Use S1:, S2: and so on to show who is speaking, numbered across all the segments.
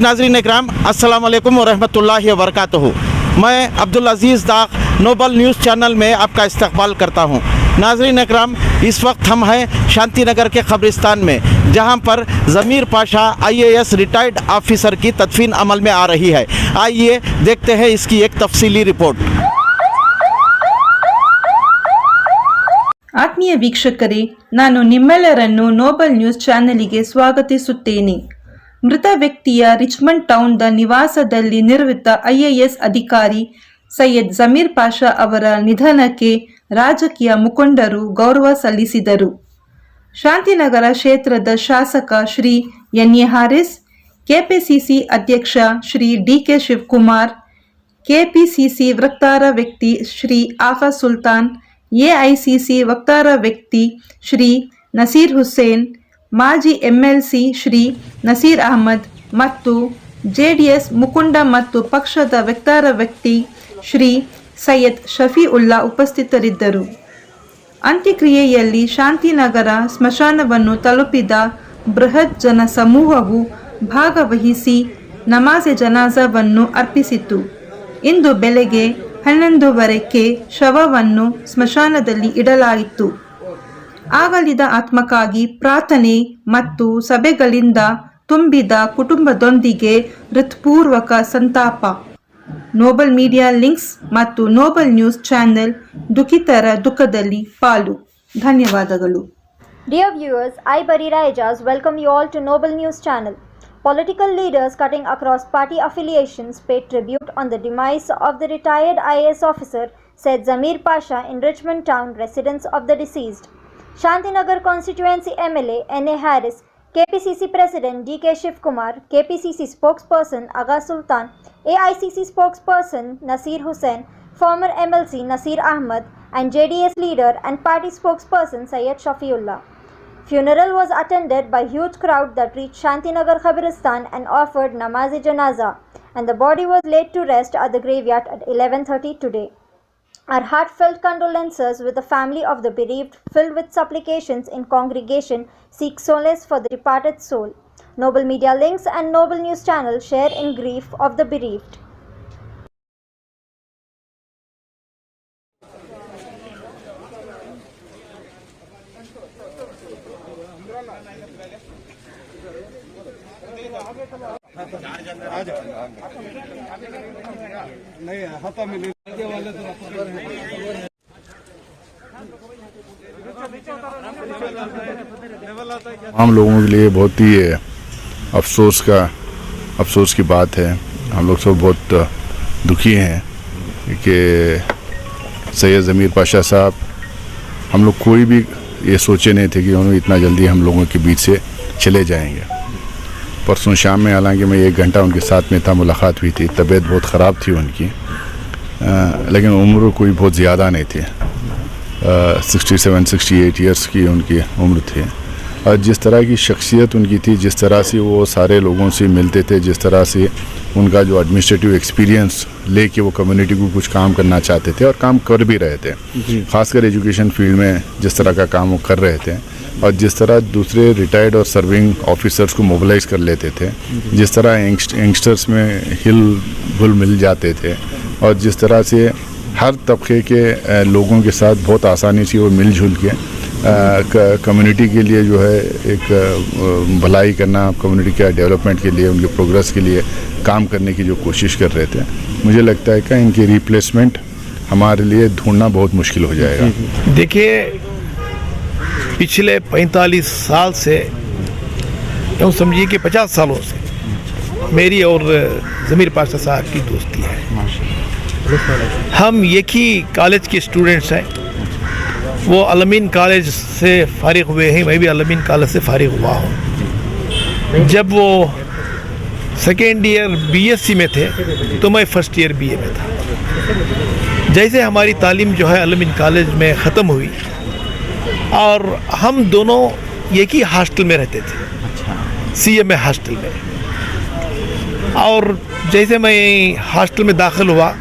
S1: अज़ीज़ नाज़रीन इकराम, अस्सलाम वालेकुम व रहमतुल्लाहि व बरकातुहू। मैं अब्दुल अज़ीज़ दाग नोबल न्यूज़ चैनल में आपका इस्तकबाल करता हूँ। नाज़रीन इकराम, इस वक्त हम हैं शांति नगर के कब्रिस्तान में, जहाँ पर ज़मीर पाशा IAS रिटायर्ड ऑफिसर की तदफीन अमल में आ रही है। आइए देखते हैं इसकी एक तफसीली रिपोर्ट।
S2: ಆತ್ಮೀಯ ವೀಕ್ಷಕರೇ, ನಾನು ನಿಮ್ಮೆಲ್ಲರನ್ನು ನೋಬಲ್ ನ್ಯೂಸ್ ಚಾನೆಲಿಗೆ ಸ್ವಾಗತಿಸುತ್ತೇನೆ. ಮೃತ ವ್ಯಕ್ತಿಯ ರಿಚ್ಮಂಡ್ ಟೌನ್ದ ನಿವಾಸದಲ್ಲಿ ನಿವೃತ್ತ IAS ಅಧಿಕಾರಿ ಸೈಯದ್ ಜಮೀರ್ ಪಾಷಾ ಅವರ ನಿಧನಕ್ಕೆ ರಾಜಕೀಯ ಮುಖಂಡರು ಗೌರವ ಸಲ್ಲಿಸಿದರು. ಶಾಂತಿನಗರ ಕ್ಷೇತ್ರದ ಶಾಸಕ ಶ್ರೀ NA ಹಾರಿಸ್, ಕೆಪಿಸಿಸಿ ಅಧ್ಯಕ್ಷ ಶ್ರೀ DK ಶಿವಕುಮಾರ್, ಕೆಪಿಸಿಸಿ ವಕ್ತಾರ ವ್ಯಕ್ತಿ ಶ್ರೀ ಆಫಾ ಸುಲ್ತಾನ್, AICC ವಕ್ತಾರ ವ್ಯಕ್ತಿ ಶ್ರೀ ನಸೀರ್ ಹುಸೇನ್, ಮಾಜಿ MLC ಶ್ರೀ ನಸೀರ್ ಅಹಮದ್ ಮತ್ತು JDS ಮುಖಂಡ ಮತ್ತು ಪಕ್ಷದ ವಕ್ತಾರ ವ್ಯಕ್ತಿ ಶ್ರೀ ಸೈಯದ್ ಶಫೀಉಲ್ಲಾ ಉಪಸ್ಥಿತರಿದ್ದರು. ಅಂತ್ಯಕ್ರಿಯೆಯಲ್ಲಿ ಶಾಂತಿನಗರ ಸ್ಮಶಾನವನ್ನು ತಲುಪಿದ ಬೃಹತ್ ಜನ ಸಮೂಹವು ಭಾಗವಹಿಸಿ ನಮಾಜೆ ಜನಾಜಾವನ್ನು ಅರ್ಪಿಸಿತು. ಇಂದು ಬೆಳಗ್ಗೆ 11:30ಕ್ಕೆ ಶವವನ್ನು ಸ್ಮಶಾನದಲ್ಲಿ ಇಡಲಾಯಿತು. ಆಗಲಿದ ಆತ್ಮಕ್ಕಾಗಿ ಪ್ರಾರ್ಥನೆ ಮತ್ತು ಸಭೆಗಳಿಂದ ತುಂಬಿದ ಕುಟುಂಬದೊಂದಿಗೆ ಹೃತ್ಪೂರ್ವಕ ಸಂತಾಪ. ನೋಬಲ್ ಮೀಡಿಯಾ ಲಿಂಕ್ಸ್ ಮತ್ತು ನೋಬಲ್ ನ್ಯೂಸ್ ಚಾನೆಲ್ ದುಃಖಿತರ ದುಃಖದಲ್ಲಿ ಪಾಲು. ಧನ್ಯವಾದಗಳು.
S3: Dear viewers, I Barira Ejaz welcome you all to Noble News Channel. Political leaders cutting across party affiliations paid tribute on the demise of the retired IAS officer Said Zamir Pasha in Richmond Town, residence of the deceased. Shantinagar Constituency MLA NA Harris, KPCC President DK Shivkumar, KPCC Spokesperson Agha Sultan, AICC Spokesperson Nasir Hussain, former MLC Nasir Ahmad, and JDS leader and party spokesperson Syed Shafiullah. Funeral was attended by huge crowd that reached Shantinagar Khabristan and offered namaz-e-janaza, and the body was laid to rest at the graveyard at 11:30 today. Our heartfelt condolences with the family of the bereaved, filled with supplications in congregation, seek solace for the departed soul. Noble Media Links and Noble News Channel share in grief of the bereaved.
S4: हम लोगों के लिए बहुत ही अफसोस की बात है। हम लोग सब बहुत दुखी हैं कि सैयद ज़मीर पाशा साहब, हम लोग कोई भी ये सोचे नहीं थे कि उन्होंने इतना जल्दी हम लोगों के बीच से चले जाएंगे। परसों शाम में हालांकि मैं 1 घंटा उनके साथ में था, मुलाकात हुई थी। तबीयत बहुत ख़राब थी उनकी, लेकिन उम्र कोई बहुत ज़्यादा नहीं थी। 67-68 ईयर्स की उनकी उम्र थी। और जिस तरह की शख्सियत उनकी थी, जिस तरह से वो सारे लोगों से मिलते थे, जिस तरह से उनका जो एडमिनिस्ट्रेटिव एक्सपीरियंस लेके वो कम्युनिटी को कुछ काम करना चाहते थे और काम कर भी रहे थे। ख़ासकर एजुकेशन फील्ड में जिस तरह का काम वो कर रहे थे, और जिस तरह दूसरे रिटायर्ड और सर्विंग ऑफिसर्स को मोबिलाइज़ कर लेते थे, जिस तरह यंगस्टर्स में हिल घुल मिल जाते थे, और जिस तरह से हर तबके के लोगों के साथ बहुत आसानी से वो मिलजुल के कम्युनिटी के लिए जो है एक भलाई करना, कम्युनिटी के डेवलपमेंट के लिए, उनके प्रोग्रेस के लिए काम करने की जो कोशिश कर रहे थे, मुझे लगता है कि इनकी रिप्लेसमेंट हमारे लिए ढूंढना बहुत मुश्किल हो जाएगा।
S5: देखिए, पिछले 45 साल से, यूँ समझिए कि 50 सालों से मेरी और ज़मीर पाशा साहब की दोस्ती है। हम एक ही कॉलेज के स्टूडेंट्स हैं। वो अलमीन कॉलेज से फारिग हुए हैं, मैं भी अलमीन कॉलेज से फारिग हुआ हूँ। जब वो सेकेंड ईयर BSc में थे तो मैं फर्स्ट ईयर BA में था। जैसे हमारी तालीम जो है अलमीन कॉलेज में ख़त्म हुई और हम दोनों एक ही हॉस्टल में रहते थे, CMA हॉस्टल में। और जैसे मैं हॉस्टल में दाखिल हुआ,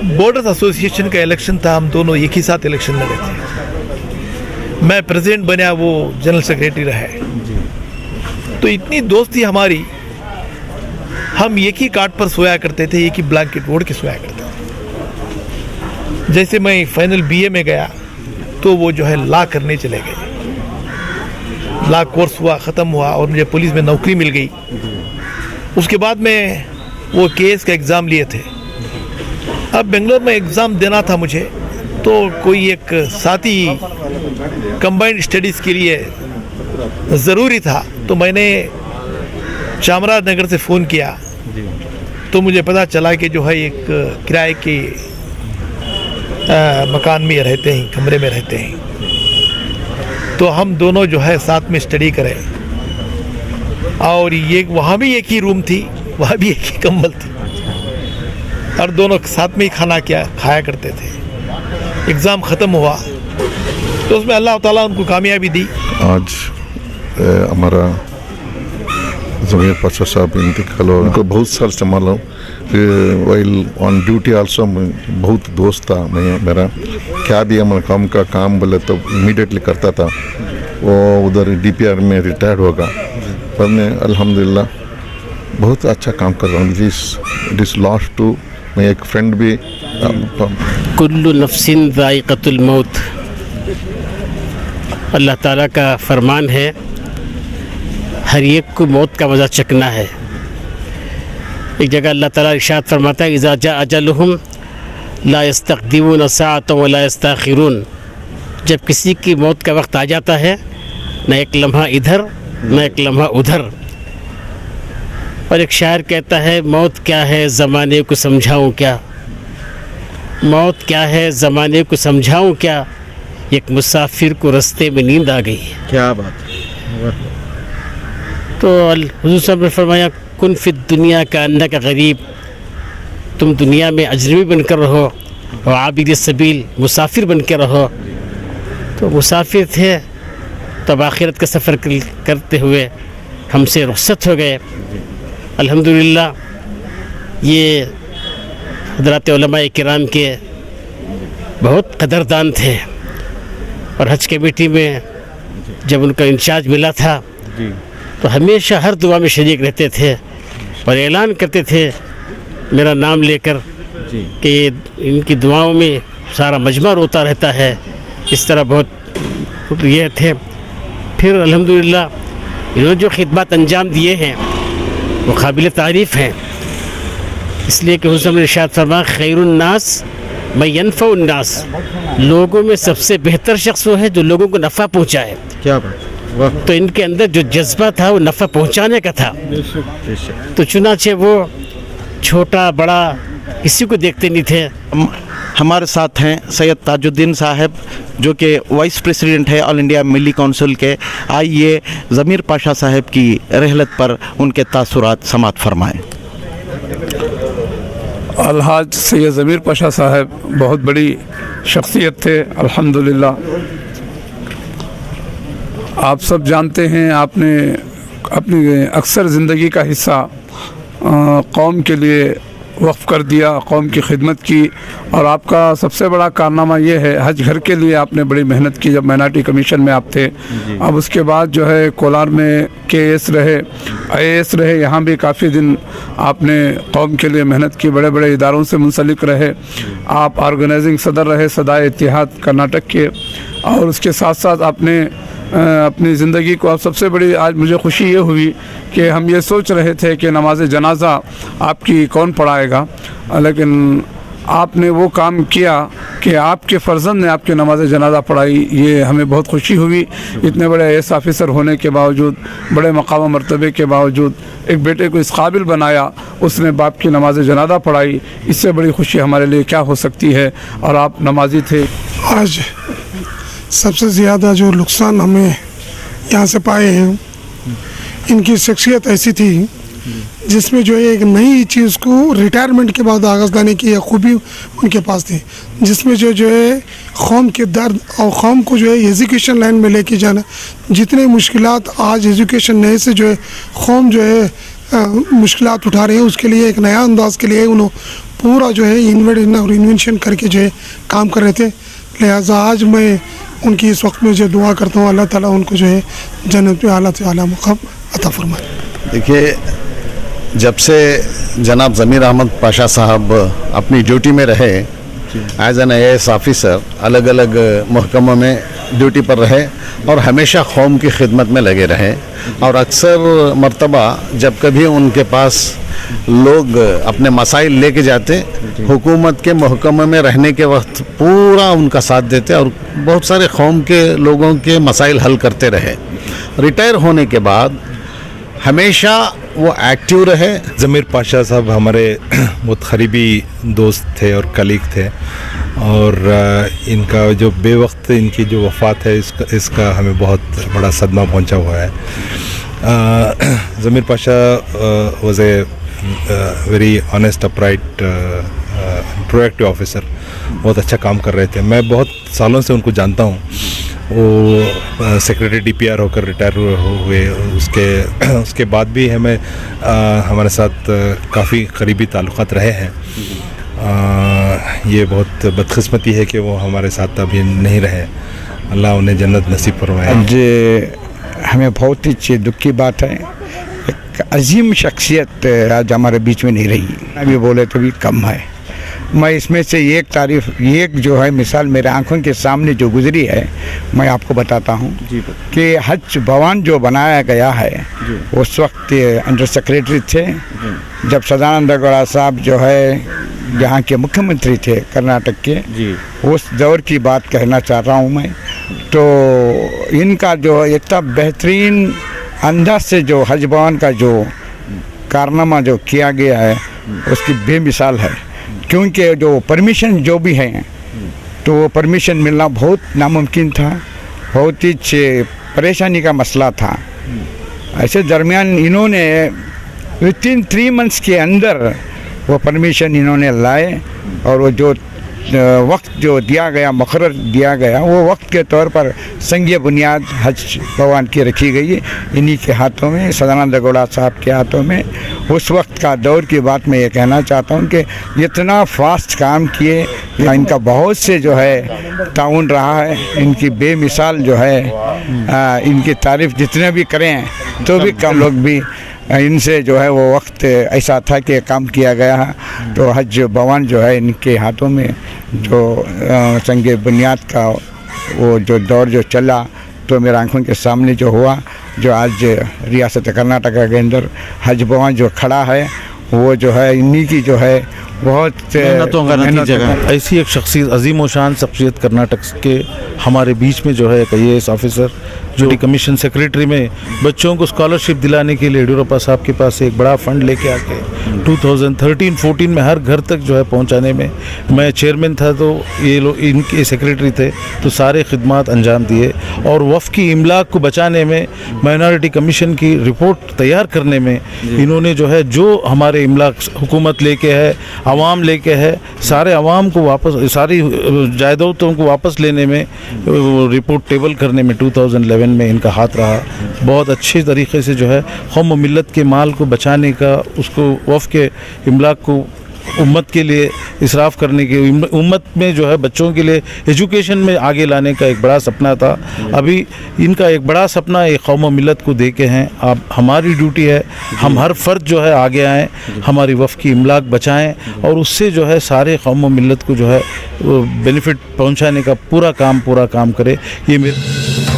S5: बॉर्डर्स एसोसिएशन का इलेक्शन था, हम दोनों एक ही साथ इलेक्शन लड़े थे। मैं प्रेसिडेंट बना, वो जनरल सेक्रेटरी रहे। तो इतनी दोस्ती हमारी हम एक ही काट पर सोया करते थे, एक ही ब्लैंकेट ओढ़ के सोया करते थे। जैसे मैं फाइनल बीए में गया तो वो जो है लॉ करने चले गए, लॉ कोर्स हुआ, ख़त्म हुआ और मुझे पुलिस में नौकरी मिल गई। उसके बाद में वो केस का एग्ज़ाम लिए थे। अब बेंगलोर में एग्ज़ाम देना था मुझे, तो कोई एक साथी कंबाइंड स्टडीज़ के लिए ज़रूरी था, तो मैंने चामराजनगर से फ़ोन किया तो मुझे पता चला कि जो है एक किराए के मकान में रहते हैं, कमरे में रहते हैं। तो हम दोनों जो है साथ में स्टडी करें, और ये वहाँ भी एक ही रूम थी, वहाँ भी एक ही कंबल थी, और दोनों साथ में ही खाया करते थे। एग्ज़ाम ख़त्म हुआ तो उसमें अल्लाह ताला उनको कामयाबी दी।
S4: आज हमारा ज़मीर पाशा साहब इंतकाल हुआ। उनको बहुत साल से मालूम, वाइल ऑन ड्यूटी आल्सो बहुत दोस्त था मेरा। क्या भी हमारा काम बोले तो इमीडिएटली करता था। वो उधर DPR में रिटायर्ड होगा, पर मैं अल्हम्दुलिल्लाह बहुत अच्छा काम कर रहा हूँ। इट इज़ लॉस्ट टू, मैं एक फ्रेंड भी।
S6: कुल्लु नफ्सिन ज़ाइक़तुल मौत, अल्लाह ताला का फरमान है, हर एक को मौत का मज़ा चखना है। एक जगह अल्लाह ताला इरशाद फरमाता है, इज़ा जा अजलुहुम ला यस्तक़दिमून साअतन व ला यस्तअख़िरून। जब किसी की मौत का वक्त आ जाता है, न एक लम्हा इधर न एक लम्हा उधर। और एक शायर कहता है, मौत क्या है ज़माने को समझाऊँ क्या, मौत क्या है ज़माने को समझाऊँ क्या, एक मुसाफिर को रास्ते में नींद आ गई।
S1: क्या बात।
S6: तो हुज़ूर साहब ने फरमाया, कुन फिद दुनिया का अन्ना का गरीब, तुम दुनिया में अजनबी बनकर रहो और आबिद सबील मुसाफिर बन के रहो। तो मुसाफिर थे, तब आखिरत का सफ़र करते हुए हमसे रुखसत हो गए। अल्हम्दुलिल्लाह ये हज़रात उलमाए किराम के बहुत कदरदान थे, और हज कमेटी में जब उनका इंचार्ज मिला था तो हमेशा हर दुआ में शरीक रहते थे और ऐलान करते थे मेरा नाम लेकर कि इनकी दुआओं में सारा मजमा रोता रहता है। इस तरह बहुत ये थे। फिर अल्हम्दुलिल्लाह इन्होंने जो खिदमत अंजाम दिए हैं वो काबिल तारीफ़ हैं, इसलिए कि हुज़ूर ने इरशाद फरमाया, खैरुन्नास मैं यनफ़उन्नास, लोगों में सबसे बेहतर शख्स वो है जो लोगों को नफ़ा पहुँचाए।
S1: क्या बात, वाह।
S6: तो इनके अंदर जो जज्बा था वो नफ़ा पहुँचाने का था। तो चुनाचे वो छोटा बड़ा किसी को देखते नहीं थे।
S1: हमारे साथ हैं सैयद ताजुद्दीन साहब, जो कि वाइस प्रेसिडेंट है ऑल इंडिया मिली काउंसिल के। आइए ज़मीर पाशा साहब की रहलत पर उनके तासुरात समात फरमाएँ।
S7: अलहाज सैयद ज़मीर पाशा साहब बहुत बड़ी शख्सियत थे अल्हम्दुलिल्लाह। आप सब जानते हैं, आपने अपनी अक्सर ज़िंदगी का हिस्सा कौम के लिए वक्फ़ कर दिया, कौम की खिदमत की। और आपका सबसे बड़ा कारनामा ये है, हज घर के लिए आपने बड़ी मेहनत की जब माइनॉरिटी कमीशन में आप थे। अब उसके बाद जो है कोलार में KS रहे, IAS रहे, यहाँ भी काफ़ी दिन आपने कौम के लिए मेहनत की, बड़े बड़े इदारों से मुंसलिक रहे। आप ऑर्गेनाइजिंग सदर रहे सदाए इत्तेहाद कर्नाटक के। और उसके साथ साथ आपने अपनी ज़िंदगी को, अब सबसे बड़ी आज मुझे खुशी ये हुई कि हम ये सोच रहे थे कि नमाज जनाजा आपकी कौन पढ़ाएगा, लेकिन आपने वो काम किया कि आपके फ़र्जंद ने आपकी नमाज जनाजा पढ़ाई। ये हमें बहुत खुशी हुई। इतने बड़े IAS ऑफिसर होने के बावजूद, बड़े मकाम मर्तबे के बावजूद एक बेटे को इस काबिल बनाया, उसने बाप की नमाज जनाजा पढ़ाई। इससे बड़ी खुशी हमारे लिए क्या हो सकती है। और आप नमाजी थे।
S8: आज सबसे ज़्यादा जो नुकसान हमें यहाँ से पाए हैं, इनकी शख्सियत ऐसी थी जिसमें जो है एक नई चीज़ को रिटायरमेंट के बाद आगाज़ लाने की खूबी उनके पास थी, जिसमें जो है कौम के दर्द और कौम को जो है एजुकेशन लाइन में लेके जाना। जितने मुश्किलात आज एजुकेशन नए से जो है कौम जो है मुश्किलात उठा रहे हैं, उसके लिए एक नया अंदाज के लिए उन्होंने पूरा जो है इन्वेंशन करके जो है काम कर रहे थे। लिहाजा आज मैं उनकी इस वक्त में जो दुआ करता हूँ, अल्लाह ताला उनको जो है जन्नत में आला से आला मुकाम अता फरमाए।
S4: देखिए, जब से जनाब ज़मीर अहमद पाशा साहब अपनी ड्यूटी में रहे एज एन IAS ऑफिसर, अलग अलग महकमों में ड्यूटी पर रहे और हमेशा कौम की खिदमत में लगे रहे। और अक्सर मर्तबा जब कभी उनके पास लोग अपने मसाइल लेके जाते, हुकूमत के महकमे में रहने के वक्त पूरा उनका साथ देते और बहुत सारे कौम के लोगों के मसाइल हल करते रहे। रिटायर होने के बाद हमेशा वो एक्टिव रहे।
S9: ज़मीर पाशा साहब हमारे बहुत करीबी दोस्त थे और कलीग थे, और इनका जो बेवक्त इनकी जो वफ़ात है इसका हमें बहुत बड़ा सदमा पहुंचा हुआ है। Zameer Pasha was a very honest, upright, proactive officer, बहुत अच्छा काम कर रहे थे। मैं बहुत सालों से उनको जानता हूँ। वो सेक्रेटरी DPR होकर रिटायर हुए, उसके बाद भी हमें हमारे साथ काफ़ी करीबी ताल्लुक़ात रहे हैं। ये बहुत बदकिस्मती है कि वो हमारे साथ अभी नहीं रहे। अल्लाह उन्हें जन्नत नसीब फरमाए।
S10: आज हमें बहुत ही दुख की बात है, एक अजीम शख्सियत आज हमारे बीच में नहीं रही। अभी बोले तो भी कम है। मैं इसमें से एक जो है मिसाल मेरे आंखों के सामने जो गुजरी है मैं आपको बताता हूँ कि हज भवन जो बनाया गया है उस वक्त अंडर सेक्रेटरी थे जब सदानंद गौड़ा साहब जो है यहाँ के मुख्यमंत्री थे कर्नाटक के, उस दौर की बात कहना चाह रहा हूँ मैं। तो इनका जो इतना बेहतरीन अंदाज से जो हज भवन का जो कारनामा जो किया गया है उसकी बेमिसाल है। क्योंकि जो परमिशन जो भी है तो वो परमिशन मिलना बहुत नामुमकिन था, बहुत ही परेशानी का मसला था। ऐसे दरमियान इन्होंने विथिन 3 मंथ्स के अंदर वो परमिशन इन्होंने लाए और वो जो वक्त जो दिया गया, मुकर्रर दिया गया, वो वक्त के तौर पर संग बुनियाद हज भवन की रखी गई इन्हीं के हाथों में, सदानंद गौड़ा साहब के हाथों में। उस वक्त का दौर की बात मैं ये कहना चाहता हूँ कि इतना फास्ट काम किए, इनका बहुत से जो है ताउन रहा है, इनकी बेमिसाल जो है इनकी तारीफ़ जितने भी करें तो भी कम लोग भी इनसे जो है वो वक्त ऐसा था कि काम किया गया है। तो हज भवन जो है इनके हाथों में जो संग बुनियाद का वो जो दौर जो चला, तो मेरे आंखों के सामने जो हुआ, जो आज रियासत कर्नाटक के अंदर हज भवन जो खड़ा है वो जो है इन्हीं की जो है बहुत
S1: मेहनतों का नतीजा है। ऐसी एक शख्सियत, अजीम व शान शख्सियत कर्नाटक के हमारे बीच में जो है एक IAS ऑफिसर जो कमीशन सेक्रेटरी में बच्चों को स्कॉलरशिप दिलाने के लिए येडियुरप्पा साहब के पास एक बड़ा फंड लेके आके 2013-14 में हर घर तक जो है पहुंचाने में मैं चेयरमैन था, तो ये लोग इनके सेक्रेटरी थे, तो सारे खिदमात अंजाम दिए। और वफ़ की इमलाक को बचाने में, माइनॉरिटी कमीशन की रिपोर्ट तैयार करने में इन्होंने जो है जो हमारे इमलाक हुकूमत लेके है, आवाम लेके है, सारे आवाम को वापस, सारी जायदादों को वापस लेने में, रिपोर्ट टेबल करने में 2011 में इनका हाथ रहा। बहुत अच्छे तरीके से जो है कौम व मिल्लत के माल को बचाने का, उसको वफ़ के इमलाक को उम्मत के लिए इसराफ़ करने के, उम्मत में जो है बच्चों के लिए एजुकेशन में आगे लाने का एक बड़ा सपना था। अभी इनका एक बड़ा सपना एक कौम व मिल्लत को दे के हैं। अब हमारी ड्यूटी है, हम हर फ़र्द जो है आगे आएँ, हमारी वफ़ की इमलाक बचाएँ और उससे जो है सारे कौम व मिल्लत को जो है बेनिफिट पहुँचाने का पूरा काम करें। ये मेरे